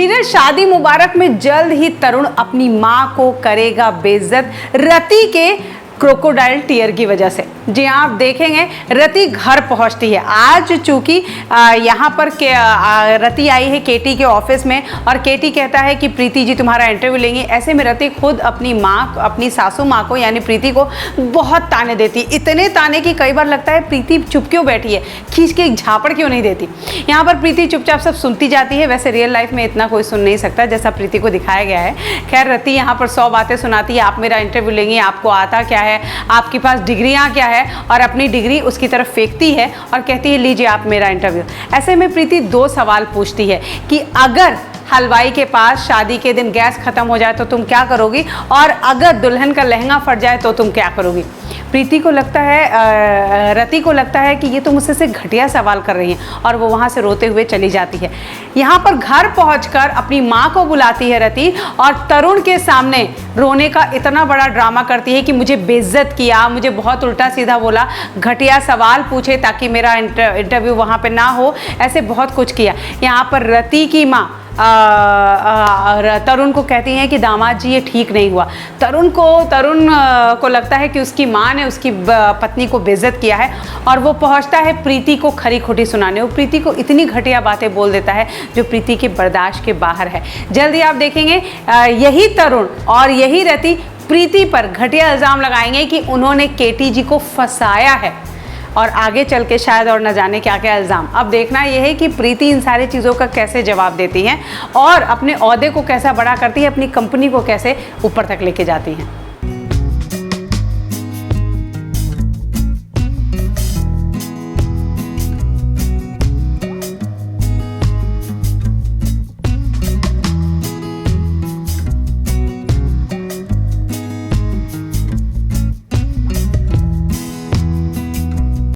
Serial शादी मुबारक में जल्द ही तरुण अपनी मां को करेगा बेइज्जत रति के क्रोकोडाइल टीयर की वजह से। जी हाँ, आप देखेंगे रति घर पहुंचती है। आज चूंकि यहाँ पर रति आई है केटी के ऑफिस में और केटी कहता है कि प्रीति जी तुम्हारा इंटरव्यू लेंगे। ऐसे में रति खुद अपनी माँ, अपनी सासू माँ को यानी प्रीति को बहुत ताने देती, इतने ताने कि कई बार लगता है प्रीति चुप क्यों बैठी है, खींच के एक झापड़ क्यों नहीं देती। यहाँ पर प्रीति चुपचाप सब सुनती जाती है। वैसे रियल लाइफ में इतना कोई सुन नहीं सकता जैसा प्रीति को दिखाया गया है। खैर रति यहाँ पर 100 बातें सुनाती है, आप मेरा इंटरव्यू लेंगे, आपको आता क्या है, आपके पास डिग्रियां क्या है, और अपनी डिग्री उसकी तरफ फेंकती है और कहती है लीजिए आप मेरा इंटरव्यू। ऐसे में प्रीति 2 सवाल पूछती है कि अगर हलवाई के पास शादी के दिन गैस खत्म हो जाए तो तुम क्या करोगी, और अगर दुल्हन का लहंगा फट जाए तो तुम क्या करोगी। प्रीति को लगता है, रति को लगता है कि ये तो मुझसे से घटिया सवाल कर रही है और वो वहाँ से रोते हुए चली जाती है। यहाँ पर घर पहुँचकर अपनी माँ को बुलाती है रति और तरुण के सामने रोने का इतना बड़ा ड्रामा करती है कि मुझे बेइज्जत किया, मुझे बहुत उल्टा सीधा बोला, घटिया सवाल पूछे ताकि मेरा इंटरव्यू वहाँ पे ना हो, ऐसे बहुत कुछ किया। यहाँ पर रति की माँ तरुण को कहती हैं कि दामाद जी ये ठीक नहीं हुआ। तरुण को लगता है कि उसकी माँ ने उसकी पत्नी को बेइज्जत किया है और वो पहुंचता है प्रीति को खरी खोटी सुनाने। वो प्रीति को इतनी घटिया बातें बोल देता है जो प्रीति के बर्दाश्त के बाहर है। जल्दी आप देखेंगे यही तरुण और यही रति प्रीति पर घटिया इल्ज़ाम लगाएंगे कि उन्होंने केटी जी को फंसाया है और आगे चल के शायद और न जाने क्या क्या इल्ज़ाम। अब देखना यह है कि प्रीति इन सारी चीज़ों का कैसे जवाब देती हैं और अपने ओहदे को कैसा बड़ा करती है, अपनी कंपनी को कैसे ऊपर तक लेके जाती हैं।